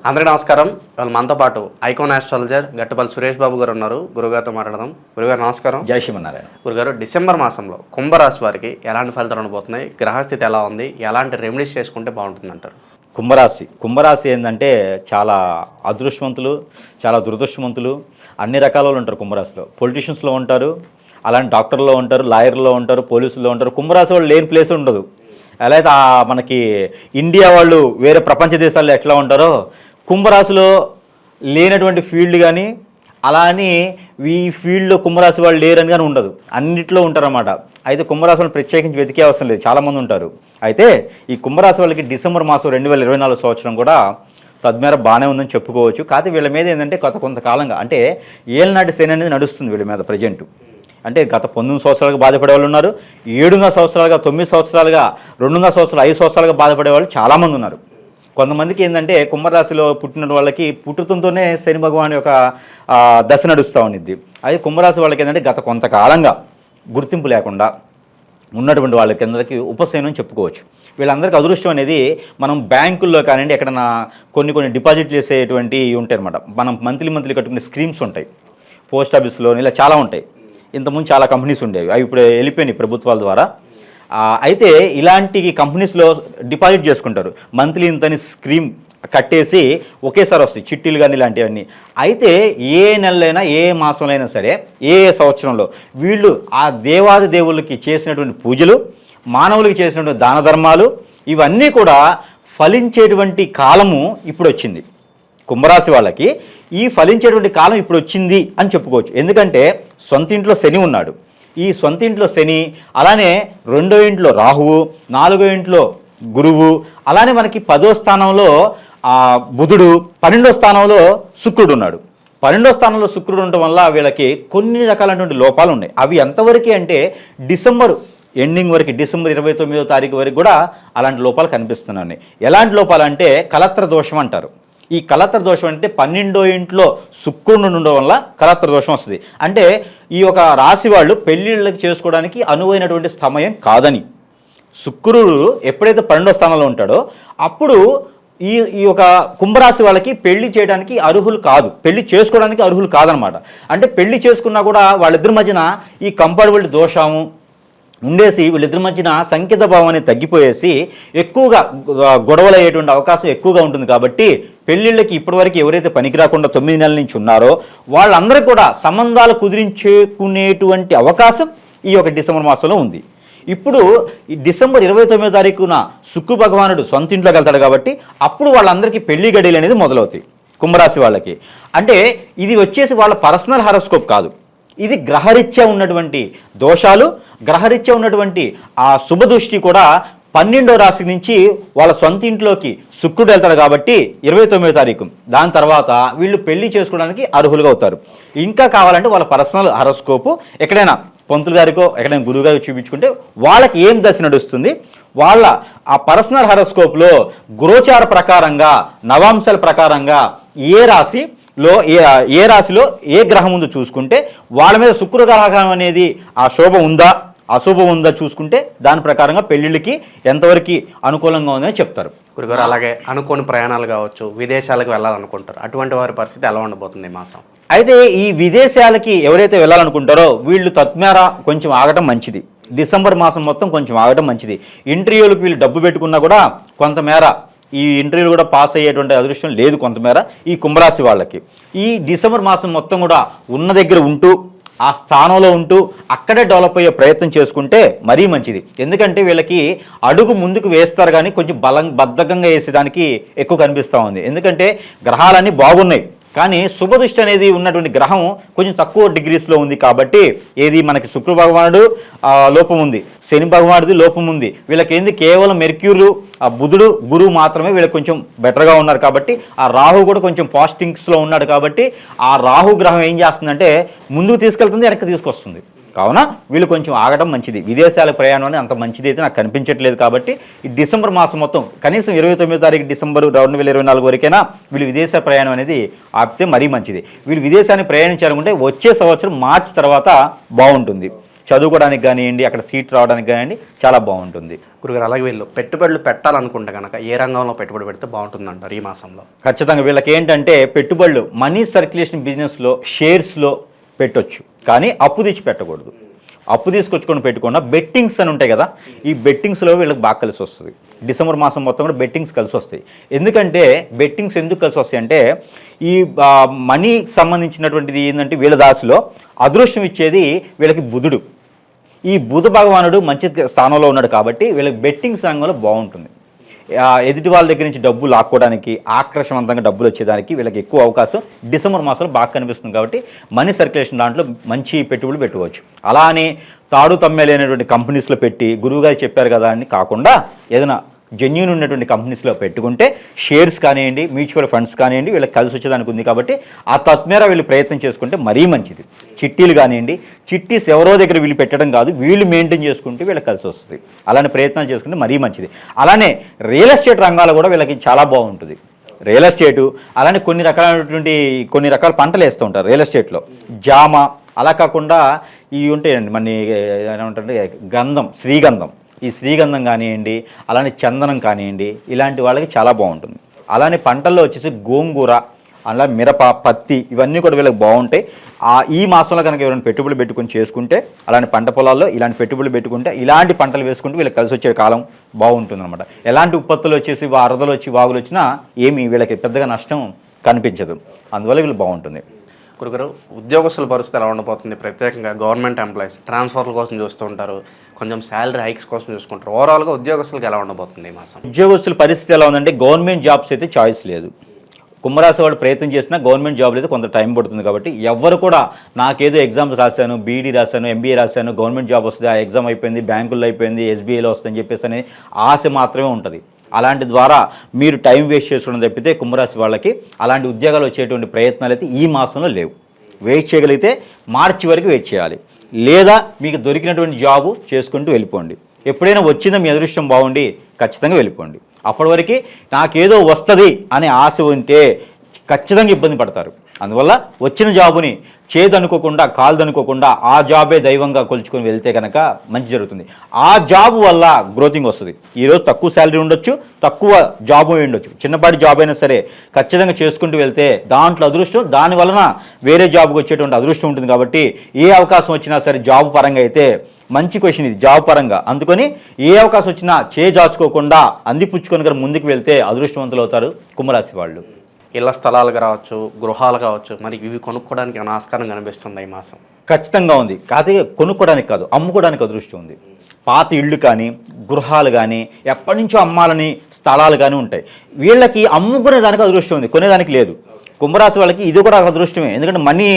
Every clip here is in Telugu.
అందరికీ నమస్కారం. వాళ్ళు మనతో పాటు ఐకాన్ ఆస్ట్రాలజర్ గట్టుపల్లి సురేష్ బాబు గారు ఉన్నారు. గురుగారితో మాట్లాడదాం. గురుగారు నమస్కారం. జై శ్రీమన్నారాయణ. గురుగారు, డిసెంబర్ మాసంలో కుంభరాశి వారికి ఎలాంటి ఫలితాలు ఉండబోతున్నాయి? గ్రహస్థితి ఎలా ఉంది? ఎలాంటి రెమెడీస్ చేసుకుంటే బాగుంటుంది అంటారు? కుంభరాశి ఏంటంటే చాలా అదృష్టవంతులు, చాలా దురదృష్టవంతులు, అన్ని రకాల వాళ్ళు ఉంటారు కుంభరాశిలో. పొలిటీషియన్స్లో ఉంటారు, అలాంటి డాక్టర్లో ఉంటారు, లాయర్లో ఉంటారు, పోలీసుల్లో ఉంటారు. కుంభరాశి వాళ్ళు లేని ప్లేస్ ఉండదు. ఎలా అయితే మనకి ఇండియా వాళ్ళు వేరే ప్రపంచ దేశాల్లో ఎట్లా ఉంటారో కుంభరాశిలో లేనటువంటి ఫీల్డ్ కానీ అలా అని ఈ ఫీల్డ్లో కుంభరాశి వాళ్ళు లేరని కానీ ఉండదు, అన్నింటిలో ఉంటారన్నమాట. అయితే కుంభరాశి వాళ్ళు ప్రత్యేకించి వెతికే అవసరం లేదు, చాలామంది ఉంటారు. అయితే ఈ కుంభరాశి వాళ్ళకి డిసెంబర్ మాసం 2024 సంవత్సరం కూడా తద్మేర బాగానే ఉందని చెప్పుకోవచ్చు. కాకపోతే వీళ్ళ మీద ఏంటంటే కొంతకాలంగా అంటే ఏళ్ళనాటి శని అనేది నడుస్తుంది వీళ్ళ మీద ప్రజెంట్. అంటే గత 19 సంవత్సరాలుగా బాధపడే వాళ్ళు ఉన్నారు, 7 సంవత్సరాలుగా, 9 సంవత్సరాలుగా, 2 సంవత్సరాలు, 5 సంవత్సరాలుగా బాధపడే వాళ్ళు చాలామంది ఉన్నారు. కొంతమందికి ఏంటంటే కుంభరాశిలో పుట్టిన వాళ్ళకి పుట్టుతంతోనే శని భగవాన్ యొక్క దశ నడుస్తూ ఉండిద్ది. అది కుంభరాశి వాళ్ళకి ఏంటంటే గత కొంతకాలంగా గుర్తింపు లేకుండా ఉన్నటువంటి వాళ్ళ కిందకి ఉపశమనం చెప్పుకోవచ్చు. వీళ్ళందరికీ అదృష్టం అనేది మనం బ్యాంకుల్లో కానివ్వండి, ఎక్కడన్నా కొన్ని డిపాజిట్లు చేసేటువంటి ఉంటాయి అనమాట. మనం మంత్లీ కట్టుకునే స్కీమ్స్ ఉంటాయి, పోస్ట్ ఆఫీస్లో ఇలా చాలా ఉంటాయి. ఇంతకుముందు చాలా కంపెనీస్ ఉండేవి, అవి ఇప్పుడు వెళ్ళిపోయినాయి ప్రభుత్వాల ద్వారా. అయితే ఇలాంటి కంపెనీస్లో డిపాజిట్ చేసుకుంటారు, మంత్లీ ఇంతని స్కీమ్ కట్టేసి ఒకేసారి వస్తాయి చిట్టీలు కానీ ఇలాంటివన్నీ. అయితే ఏ నెలలైనా, ఏ మాసంలో అయినా సరే, ఏ సంవత్సరంలో వీళ్ళు ఆ దేవాది దేవుళ్ళకి చేసినటువంటి పూజలు, మానవులకి చేసినటువంటి దాన ధర్మాలు, ఇవన్నీ కూడా ఫలించేటువంటి కాలము ఇప్పుడు వచ్చింది. కుంభరాశి వాళ్ళకి ఈ ఫలించేటువంటి కాలం ఇప్పుడు వచ్చింది అని చెప్పుకోవచ్చు. ఎందుకంటే సొంత ఇంట్లో శని ఉన్నాడు. ఈ సొంత ఇంట్లో శని, అలానే 2వ ఇంట్లో రాహువు, 4వ ఇంట్లో గురువు, అలానే మనకి 10వ స్థానంలో బుధుడు, 12వ స్థానంలో శుక్రుడు ఉన్నాడు. 12వ స్థానంలో శుక్రుడు ఉండటం వల్ల వీళ్ళకి కొన్ని రకాలైనటువంటి లోపాలు ఉన్నాయి. అవి ఎంతవరకు అంటే డిసెంబర్ ఎండింగ్ వరకు, డిసెంబర్ 29వ తారీఖు వరకు కూడా అలాంటి లోపాలు కనిపిస్తున్నాయి. ఎలాంటి లోపాలు అంటే కలత్ర దోషం అంటారు. ఈ కలత్ర దోషం అంటే 12వ ఇంట్లో శుక్రుడు ఉండడం వల్ల కలత్ర దోషం వస్తుంది. అంటే ఈ యొక్క రాశి వాళ్ళు పెళ్ళిళ్ళకి చేసుకోవడానికి అనువైనటువంటి సమయం కాదని. శుక్రుడు ఎప్పుడైతే 12వ స్థానంలో ఉంటాడో అప్పుడు ఈ యొక్క కుంభరాశి వాళ్ళకి పెళ్లి చేయడానికి అర్హులు కాదు, పెళ్లి చేసుకోవడానికి అర్హులు కాదనమాట. అంటే పెళ్లి చేసుకున్నా కూడా వాళ్ళిద్దరి మధ్యన ఈ కంపాటబిలిటీ దోషము ఉండేసి వీళ్ళిద్దరి మధ్యన సంకేత భావం అనేది తగ్గిపోయేసి ఎక్కువగా గొడవలు అయ్యేటువంటి అవకాశం ఎక్కువగా ఉంటుంది. కాబట్టి పెళ్ళిళ్ళకి ఇప్పటివరకు ఎవరైతే పనికి రాకుండా 9 నెలల నుంచి ఉన్నారో వాళ్ళందరికీ కూడా సంబంధాలు కుదిరించుకునేటువంటి అవకాశం ఈ యొక్క డిసెంబర్ మాసంలో ఉంది. ఇప్పుడు ఈ డిసెంబర్ 29వ తారీఖున శుక్ర భగవానుడు సొంత ఇంట్లోకి వెళ్తాడు కాబట్టి అప్పుడు వాళ్ళందరికీ పెళ్లి గడియలు అనేది మొదలవుతాయి కుంభరాశి వాళ్ళకి. అంటే ఇది వచ్చేసి వాళ్ళ పర్సనల్ హారోస్కోప్ కాదు, ఇది గ్రహరీత్యా ఉన్నటువంటి దోషాలు, గ్రహరీత్యా ఉన్నటువంటి ఆ శుభదృష్టి కూడా 12వ రాశి నుంచి వాళ్ళ సొంత ఇంట్లోకి శుక్రుడు వెళ్తాడు కాబట్టి 29వ తారీఖు. దాని తర్వాత వీళ్ళు పెళ్లి చేసుకోవడానికి అర్హులుగా అవుతారు. ఇంకా కావాలంటే వాళ్ళ పర్సనల్ హారోస్కోపు ఎక్కడైనా పంతులు గారికో ఎక్కడైనా గురువు గారికి చూపించుకుంటే వాళ్ళకి ఏం దశ నడుస్తుంది, వాళ్ళ ఆ పర్సనల్ హారోస్కోప్లో గోచార ప్రకారంగా, నవాంశాల ప్రకారంగా ఏ రాశిలో ఏ గ్రహం ఉందో చూసుకుంటే వాళ్ళ మీద శుక్రగ్రహం అనేది ఆ శోభ ఉందా అశుభం ఉందా చూసుకుంటే దాని ప్రకారంగా పెళ్లిళ్ళకి ఎంతవరకు అనుకూలంగా ఉందని చెప్తారు గురుగారు. అలాగే అనుకోని ప్రయాణాలు కావచ్చు, విదేశాలకు వెళ్ళాలనుకుంటారు, అటువంటి వారి పరిస్థితి ఎలా ఉండబోతుంది ఈ మాసం? అయితే ఈ విదేశాలకి ఎవరైతే వెళ్ళాలనుకుంటారో వీళ్ళు తత్మేర కొంచెం ఆగటం మంచిది. డిసెంబర్ మాసం మొత్తం కొంచెం ఆగటం మంచిది. ఇంటర్వ్యూలకు వీళ్ళు డబ్బు పెట్టుకున్నా కూడా కొంతమేర ఈ ఇంటర్వ్యూలు కూడా పాస్ అయ్యేటువంటి అదృష్టం లేదు కొంతమేర ఈ కుంభరాశి వాళ్ళకి. ఈ డిసెంబర్ మాసం మొత్తం కూడా ఉన్న దగ్గర ఉంటూ, ఆ స్థానంలో ఉంటూ అక్కడే డెవలప్ అయ్యే ప్రయత్నం చేసుకుంటే మరీ మంచిది. ఎందుకంటే వీళ్ళకి అడుగు ముందుకు వేస్తారు కానీ కొంచెం బద్ధకంగా వేసేదానికి ఎక్కువ కనిపిస్తూ ఉంది. ఎందుకంటే గ్రహాలన్నీ బాగున్నాయి కానీ శుభదృష్టి అనేది ఉన్నటువంటి గ్రహం కొంచెం తక్కువ డిగ్రీస్లో ఉంది. కాబట్టి ఏది మనకి శుక్ర భగవానుడు లోపం ఉంది, శని భగవానుడిది లోపం ఉంది. వీళ్ళకి ఏంది కేవలం మెర్క్యూరు, బుధుడు, గురువు మాత్రమే వీళ్ళకి కొంచెం బెటర్గా ఉన్నారు. కాబట్టి ఆ రాహు కూడా కొంచెం పాజిటివ్స్లో ఉన్నాడు. కాబట్టి ఆ రాహు గ్రహం ఏం చేస్తుందంటే ముందుకు తీసుకెళ్తుంది, వెనక్కి తీసుకొస్తుంది. కావున వీళ్ళు కొంచెం ఆగడం మంచిది. విదేశాల ప్రయాణం అనేది అంత మంచిది అయితే నాకు కనిపించట్లేదు. కాబట్టి ఈ డిసెంబర్ మాసం మొత్తం కనీసం 29వ తారీఖు డిసెంబర్ 2024 వరకైనా వీళ్ళు విదేశ ప్రయాణం అనేది ఆపితే మరీ మంచిది. వీళ్ళు విదేశాన్ని ప్రయాణించాలనుకుంటే వచ్చే సంవత్సరం మార్చి తర్వాత బాగుంటుంది. చదువుకోవడానికి కానివ్వండి, అక్కడ సీట్ రావడానికి కానివ్వండి చాలా బాగుంటుంది. గురుగారు అలాగే వీళ్ళు పెట్టుబడులు పెట్టాలనుకుంటే కనుక ఏ రంగంలో పెట్టుబడి పెడితే బాగుంటుందంటారు ఈ మాసంలో? ఖచ్చితంగా వీళ్ళకి ఏంటంటే పెట్టుబడులు మనీ సర్క్యులేషన్ బిజినెస్లో షేర్స్లో పెట్టొచ్చు, కానీ అప్పు తెచ్చి పెట్టకూడదు. అప్పు తీసుకొచ్చుకొని పెట్టుకున్న బెట్టింగ్స్ అని ఉంటాయి కదా, ఈ బెట్టింగ్స్లో వీళ్ళకి బాగా కలిసి వస్తుంది. డిసెంబర్ మాసం మొత్తం కూడా బెట్టింగ్స్ కలిసి వస్తాయి. ఎందుకంటే బెట్టింగ్స్ ఎందుకు కలిసి వస్తాయి అంటే ఈ మనీకి సంబంధించినటువంటిది ఏంటంటే వీళ్ళ దాసిలో అదృష్టం ఇచ్చేది వీళ్ళకి బుధుడు. ఈ బుధ భగవానుడు మంచి స్థానంలో ఉన్నాడు కాబట్టి వీళ్ళకి బెట్టింగ్స్ రంగంలో బాగుంటుంది. ఎదుటి వాళ్ళ దగ్గర నుంచి డబ్బు లాక్కోవడానికి, ఆకర్షవంతంగా డబ్బులు వచ్చేదానికి వీళ్ళకి ఎక్కువ అవకాశం డిసెంబర్ మాసంలో బాగా కనిపిస్తుంది. కాబట్టి మనీ సర్క్యులేషన్ దాంట్లో మంచి పెట్టుబడులు పెట్టుకోవచ్చు. అలా అని తాడు తమ్మేలైనటువంటి కంపెనీస్లో పెట్టి గురువుగారు చెప్పారు కదా అని కాకుండా ఏదైనా జెన్యూన్ ఉన్నటువంటి కంపెనీస్లో పెట్టుకుంటే షేర్స్ కానివ్వండి, మ్యూచువల్ ఫండ్స్ కానివ్వండి వీళ్ళకి కలిసి వచ్చేదానికి ఉంది. కాబట్టి ఆ తత్మేర వీళ్ళు ప్రయత్నం చేసుకుంటే మరీ మంచిది. చిట్టీలు కానివ్వండి, చిట్టీస్ ఎవరో దగ్గర వీళ్ళు పెట్టడం కాదు, వీళ్ళు మెయింటైన్ చేసుకుంటే వీళ్ళకి కలిసి వస్తుంది. అలానే ప్రయత్నాలు చేసుకుంటే మరీ మంచిది. అలానే రియల్ ఎస్టేట్ రంగాలు కూడా వీళ్ళకి చాలా బాగుంటుంది. రియల్ ఎస్టేటు అలానే కొన్ని రకాల పంటలు వేస్తూ ఉంటారు రియల్ ఎస్టేట్లో. జామ, అలా కాకుండా ఇవి ఉంటాయండి మన ఏమంటే గంధం, శ్రీగంధం. ఈ శ్రీగంధం కానివ్వండి, అలానే చందనం కానివ్వండి, ఇలాంటి వాళ్ళకి చాలా బాగుంటుంది. అలానే పంటల్లో వచ్చేసి గోంగూర, అలా మిరప, పత్తి ఇవన్నీ కూడా వీళ్ళకి బాగుంటాయి. ఈ మాసంలో కనుక ఎవరైనా పెట్టుబడులు పెట్టుకుని చేసుకుంటే, అలాంటి పంట పొలాల్లో ఇలాంటి పెట్టుబడులు పెట్టుకుంటే, ఇలాంటి పంటలు వేసుకుంటే వీళ్ళకి కలిసి వచ్చే కాలం బాగుంటుంది అనమాట. ఎలాంటి ఉత్పత్తులు వచ్చేసి వరదలు వచ్చి వాగులు వచ్చినా ఏమి వీళ్ళకి పెద్దగా నష్టం కనిపించదు. అందువల్ల వీళ్ళు బాగుంటుంది. గురుగారు, ఉద్యోగస్తుల పరిస్థితి ఎలా ఉండబోతుంది? ప్రత్యేకంగా గవర్నమెంట్ ఎంప్లాయీస్ ట్రాన్స్ఫర్ల కోసం చూస్తూ ఉంటారు, కొంచెం శాలరీ హైక్స్ కోసం చూసుకుంటారు. ఓవరాల్గా ఉద్యోగస్తులకు ఎలా ఉండబోతుంది ఈ మాసం? ఉద్యోగస్తుల పరిస్థితి ఎలా ఉందంటే గవర్నమెంట్ జాబ్స్ అయితే చాయిస్ లేదు. కుంభరాశి వాళ్ళు ప్రయత్నం చేసినా గవర్నమెంట్ జాబ్లు అయితే కొంత టైం పడుతుంది. కాబట్టి ఎవరు కూడా నాకేదో ఎగ్జామ్స్ రాశాను, బీఈడీ రాశాను, ఎంబీఏ రాశాను, గవర్నమెంట్ జాబ్ వస్తుంది, ఆ ఎగ్జామ్ అయిపోయింది, బ్యాంకుల్లో అయిపోయింది, ఎస్బీఐలో వస్తుందని చెప్పేసి అనే ఆశ మాత్రమే ఉంటుంది. అలాంటి ద్వారా మీరు టైం వేస్ట్ చేసుకోవడం తప్పితే కుంభరాశి వాళ్ళకి అలాంటి ఉద్యోగాలు వచ్చేటువంటి ప్రయత్నాలు అయితే ఈ మాసంలో లేవు. వెయిట్ చేయగలిగితే మార్చి వరకు వెయిట్ చేయాలి, లేదా మీకు దొరికినటువంటి జాబు చేసుకుంటూ వెళ్ళిపోండి. ఎప్పుడైనా వచ్చిందో మీ అదృష్టం బాగుండి ఖచ్చితంగా వెళ్ళిపోండి. అప్పటి వరకు నాకేదో వస్తుంది అనే ఆశ ఉంటే ఖచ్చితంగా ఇబ్బంది పడతారు. అందువల్ల వచ్చిన జాబుని చేదనుకోకుండా, కాలుదనుకోకుండా ఆ జాబే దైవంగా కొలుచుకొని వెళ్తే కనుక మంచి జరుగుతుంది. ఆ జాబ్ వల్ల గ్రోతింగ్ వస్తుంది. ఈరోజు తక్కువ శాలరీ ఉండొచ్చు, తక్కువ జాబ్ ఉండొచ్చు, చిన్నపాటి జాబ్ అయినా సరే ఖచ్చితంగా చేసుకుంటూ వెళ్తే దాంట్లో అదృష్టం, దాని వలన వేరే జాబ్కి వచ్చేటువంటి అదృష్టం ఉంటుంది. కాబట్టి ఏ అవకాశం వచ్చినా సరే జాబ్ పరంగా అయితే మంచి క్వశ్చన్ ఇది, జాబ్ పరంగా. అందుకని ఏ అవకాశం వచ్చినా చేజాచుకోకుండా అందిపుచ్చుకొని కనుక ముందుకు వెళ్తే అదృష్టవంతులు అవుతారు కుంభరాశి వాళ్ళు. ఇళ్ల స్థలాలు కావచ్చు, గృహాలు కావచ్చు, మరి ఇవి కొనుక్కోవడానికి ఏమైనా ఆస్కారం కనిపిస్తుంది ఈ మాసం? ఖచ్చితంగా ఉంది. కాదే కొనుక్కోవడానికి కాదు, అమ్ముకోవడానికి అదృష్టం ఉంది. పాత ఇళ్ళు కానీ, గృహాలు కానీ, ఎప్పటి నుంచో అమ్మాలని స్థలాలు కానీ ఉంటాయి. వీళ్ళకి అమ్ముకునే దానికి అదృష్టం ఉంది, కొనేదానికి లేదు. కుంభరాశి వాళ్ళకి ఇది కూడా అదృష్టమే. ఎందుకంటే మనీ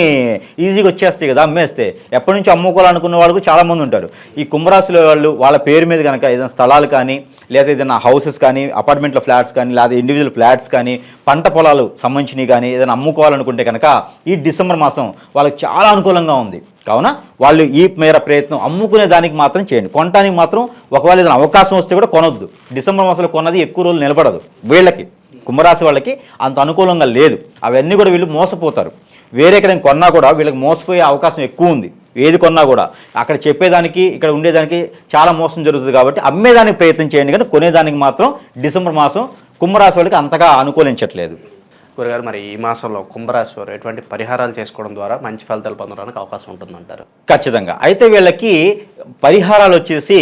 ఈజీగా వచ్చేస్తాయి కదా అమ్మేస్తే. ఎప్పటి నుంచి అమ్ముకోవాలనుకున్న వాళ్ళు చాలామంది ఉంటారు. ఈ కుంభరాశిలో వాళ్ళు వాళ్ళ పేరు మీద కనుక ఏదైనా స్థలాలు కానీ, లేదా ఏదైనా హౌసెస్ కానీ, అపార్ట్మెంట్ల ఫ్లాట్స్ కానీ, లేదా ఇండివిజువల్ ఫ్లాట్స్ కానీ, పంట పొలాలు సంబంధించినవి కానీ ఏదైనా అమ్ముకోవాలనుకుంటే కనుక ఈ డిసెంబర్ మాసం వాళ్ళకి చాలా అనుకూలంగా ఉంది. కావున వాళ్ళు ఈ మేర ప్రయత్నం అమ్ముకునే దానికి మాత్రం చేయండి. కొనడానికి మాత్రం ఒకవేళ ఏదైనా అవకాశం వస్తే కూడా కొనొద్దు. డిసెంబర్ మాసంలో కొన్నది ఎక్కువ రోజులు నిలబడదు. వీళ్ళకి కుంభరాశి వాళ్ళకి అంత అనుకూలంగా లేదు. అవన్నీ కూడా వీళ్ళు మోసపోతారు. వేరే ఎక్కడైనా కొన్నా కూడా వీళ్ళకి మోసపోయే అవకాశం ఎక్కువ ఉంది. ఏది కొన్నా కూడా అక్కడ చెప్పేదానికి ఇక్కడ ఉండేదానికి చాలా మోసం జరుగుతుంది. కాబట్టి అమ్మేదానికి ప్రయత్నం చేయండి, కానీ కొనేదానికి మాత్రం డిసెంబర్ మాసం కుంభరాశి వాళ్ళకి అంతగా అనుకూలించట్లేదు. గురుగారు, మరి ఈ మాసంలో కుంభరాశి వారు ఎటువంటి పరిహారాలు చేసుకోవడం ద్వారా మంచి ఫలితాలు పొందడానికి అవకాశం ఉంటుందంటారు? ఖచ్చితంగా. అయితే వీళ్ళకి పరిహారాలు వచ్చేసి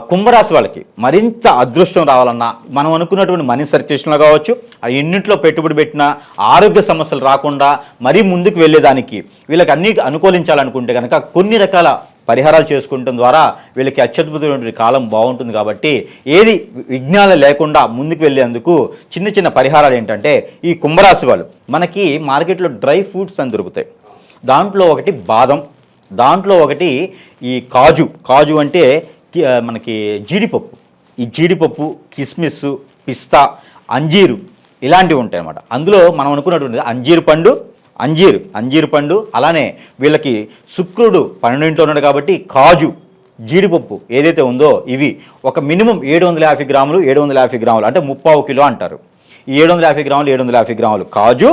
కుంభరాశి వాళ్ళకి మరింత అదృష్టం రావాలన్నా, మనం అనుకున్నటువంటి మనీ సర్క్యులేషన్లో కావచ్చు, ఎన్నింటిలో పెట్టుబడి పెట్టినా ఆరోగ్య సమస్యలు రాకుండా మరీ ముందుకు వెళ్ళేదానికి వీళ్ళకి అన్ని అనుకూలించాలనుకుంటే కనుక కొన్ని రకాల పరిహారాలు చేసుకుంటం ద్వారా వీళ్ళకి అత్యద్భుతమైన కాలం బాగుంటుంది. కాబట్టి ఏది విఘ్నాలు లేకుండా ముందుకు వెళ్ళేందుకు చిన్న చిన్న పరిహారాలు ఏంటంటే, ఈ కుంభరాశి వాళ్ళు మనకి మార్కెట్లో డ్రై ఫ్రూట్స్ అని దొరుకుతాయి. దాంట్లో ఒకటి బాదం, దాంట్లో ఒకటి ఈ కాజు అంటే మనకి జీడిపప్పు. ఈ జీడిపప్పు, కిస్మిస్, పిస్తా, అంజీరు ఇలాంటివి ఉంటాయి అన్నమాట. అందులో మనం అనుకున్నటువంటి అంజీరు పండు, అలానే వీళ్ళకి శుక్రుడు 12 ఉన్నాడు కాబట్టి కాజు, జీడిపప్పు ఏదైతే ఉందో ఇవి ఒక మినిమం 750 గ్రాములు, 750 గ్రాములు అంటే 3/4 కిలో అంటారు. ఈ 750 గ్రాములు, 750 గ్రాములు కాజు,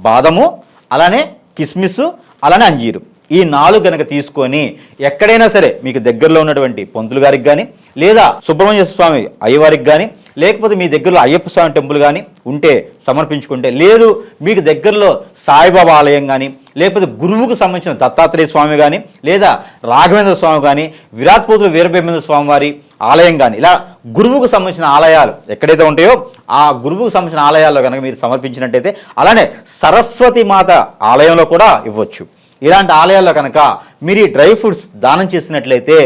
బాదము, అలానే కిస్మిస్, అలానే అంజీరు ఈ 4 కనుక తీసుకొని ఎక్కడైనా సరే మీకు దగ్గరలో ఉన్నటువంటి పంతులు గారికి కానీ లేదా సుబ్రహ్మణ్య స్వామి అయ్యవారికి కానీ లేకపోతే మీ దగ్గరలో అయ్యప్ప స్వామి టెంపుల్ కానీ ఉంటే సమర్పించుకుంటే, లేదు మీకు దగ్గరలో సాయిబాబా ఆలయం కానీ లేకపోతే గురువుకు సంబంధించిన దత్తాత్రేయ స్వామి కానీ లేదా రాఘవేంద్ర స్వామి కానీ విరాట్పోతుల వీరబ్రహ్మేంద్ర స్వామి వారి ఆలయం కానీ ఇలా గురువుకు సంబంధించిన ఆలయాలు ఎక్కడైతే ఉంటాయో ఆ గురువుకు సంబంధించిన ఆలయాల్లో కనుక మీరు సమర్పించినట్టయితే, అలానే సరస్వతి మాత ఆలయంలో కూడా ఇవ్వచ్చు. ఇలాంటి ఆలయాల్లో కనుక మీరు ఈ డ్రై ఫ్రూట్స్ దానం చేసినట్లయితే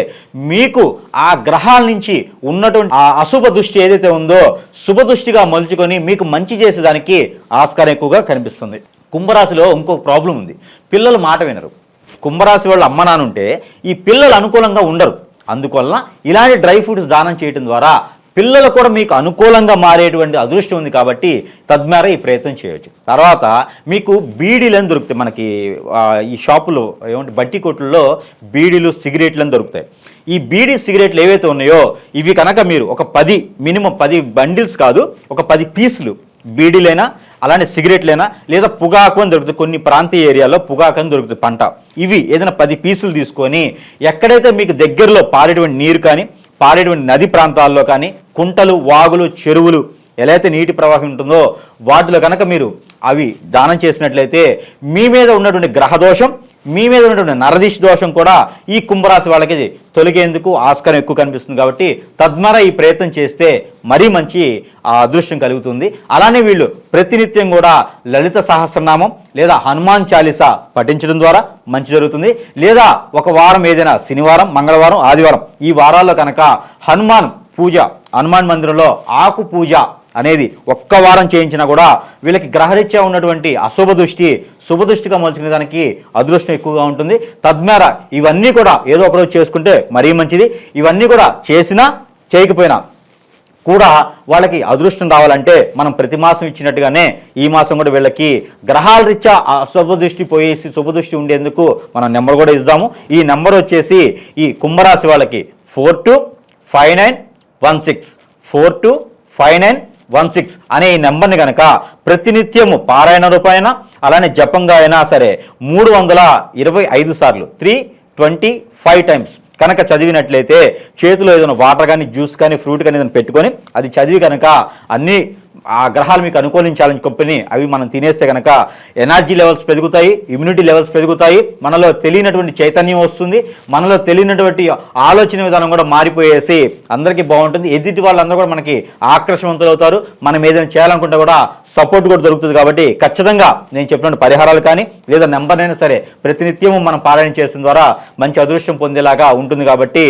మీకు ఆ గ్రహాల నుంచి ఉన్నటువంటి ఆ అశుభ దృష్టి ఏదైతే ఉందో శుభ దృష్టిగా మలుచుకొని మీకు మంచి చేసేదానికి ఆస్కారం ఎక్కువగా కనిపిస్తుంది. కుంభరాశిలో ఇంకొక ప్రాబ్లం ఉంది, పిల్లలు మాట వినరు. కుంభరాశి వాళ్ళు అమ్మ నాన్న ఉంటే ఈ పిల్లలు అనుకూలంగా ఉండరు. అందువలన ఇలాంటి డ్రై ఫ్రూట్స్ దానం చేయడం ద్వారా పిల్లలు కూడా మీకు అనుకూలంగా మారేటువంటి అదృష్టం ఉంది కాబట్టి తద్వారా ఈ ప్రయత్నం చేయవచ్చు. తర్వాత మీకు బీడీలని దొరుకుతాయి, మనకి ఈ షాపులో ఏమంటే బట్టి కొట్లలో బీడీలు సిగరెట్లు అని దొరుకుతాయి. ఈ బీడీ సిగరెట్లు ఏవైతే ఉన్నాయో ఇవి కనుక మీరు ఒక 10 మినిమం 10 బండిల్స్ కాదు ఒక 10 పీసులు బీడీలైనా అలానే సిగరెట్లైనా లేదా పొగాకు అని దొరుకుతుంది, కొన్ని ప్రాంతీయ ఏరియాలో పొగాకు అని దొరుకుతుంది పంట. ఇవి ఏదైనా 10 పీసులు తీసుకొని ఎక్కడైతే మీకు దగ్గరలో పారేటువంటి నీరు కానీ పారేటువంటి నది ప్రాంతాల్లో కానీ కుంటలు వాగులు చెరువులు ఎలా అయితే నీటి ప్రవాహం ఉంటుందో వాటిలో కనుక మీరు అవి దానం చేసినట్లయితే మీ మీద ఉన్నటువంటి గ్రహదోషం మీ మీద ఉన్నటువంటి నరదిష్ దోషం కూడా ఈ కుంభరాశి వాళ్ళకి తొలగేందుకు ఆస్కారం ఎక్కువ కనిపిస్తుంది. కాబట్టి తద్వారా ఈ ప్రయత్నం చేస్తే మరీ మంచి అదృష్టం కలుగుతుంది. అలానే వీళ్ళు ప్రతినిత్యం కూడా లలిత సహస్రనామం లేదా హనుమాన్ చాలీసా పఠించడం ద్వారా మంచి జరుగుతుంది. లేదా ఒక వారం ఏదైనా శనివారం మంగళవారం ఆదివారం ఈ వారాల్లో కనుక హనుమాన్ పూజ హనుమాన్ మందిరంలో ఆకు పూజ అనేది ఒక్క వారం చేయించినా కూడా వీళ్ళకి గ్రహరీత్యా ఉన్నటువంటి అశుభ దృష్టి శుభ దృష్టిగా మలుచుకునే దానికి అదృష్టం ఎక్కువగా ఉంటుంది. తద్వారా ఇవన్నీ కూడా ఏదో ఒకరోజు చేసుకుంటే మరీ మంచిది. ఇవన్నీ కూడా చేసినా చేయకపోయినా కూడా వాళ్ళకి అదృష్టం రావాలంటే మనం ప్రతి మాసం ఇచ్చినట్టుగానే ఈ మాసం కూడా వీళ్ళకి గ్రహాల రీత్యా అశుభ దృష్టి పోయేసి శుభ దృష్టి ఉండేందుకు మనం నెంబర్ కూడా ఇద్దాము. ఈ నెంబర్ వచ్చేసి ఈ కుంభరాశి వాళ్ళకి 425916 425916 అనే ఈ నెంబర్ని కనుక ప్రతినిత్యము పారాయణ రూపాయన అలానే జపంగా అయినా సరే 325 సార్లు 325 టైమ్స్ కనుక చదివినట్లయితే చేతిలో ఏదైనా వాటర్ కానీ జ్యూస్ కానీ ఫ్రూట్ కానీ ఏదైనా పెట్టుకొని అది చదివి కనుక అన్ని ఆ గ్రహాలు మీకు అనుకూలించాలని చెప్పని అవి మనం తినేస్తే కనుక ఎనర్జీ లెవెల్స్ పెరుగుతాయి, ఇమ్యూనిటీ లెవెల్స్ పెరుగుతాయి, మనలో తెలియనటువంటి చైతన్యం వస్తుంది, మనలో తెలియనటువంటి ఆలోచన విధానం కూడా మారిపోయేసి అందరికీ బాగుంటుంది. ఎదుటి వాళ్ళందరూ కూడా మనకి ఆకర్షవంతులు అవుతారు. మనం ఏదైనా చేయాలనుకుంటే కూడా సపోర్ట్ కూడా దొరుకుతుంది. కాబట్టి ఖచ్చితంగా నేను చెప్పిన పరిహారాలు కానీ లేదా నెంబర్ అయినా సరే ప్రతినిత్యము మనం పారాయణ చేసిన ద్వారా మంచి అదృష్టం పొందేలాగా ఉంటుంది. కాబట్టి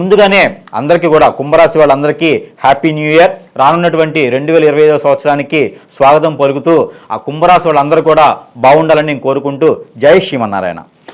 ముందుగానే అందరికీ కూడా కుంభరాశి వాళ్ళందరికీ హ్యాపీ న్యూ ఇయర్. రానున్నటువంటి 2025 సంవత్సరానికి స్వాగతం పలుకుతూ ఆ కుంభరాశి వాళ్ళందరూ కూడా బాగుండాలని నేను కోరుకుంటూ జై శ్రీమన్నారాయణ.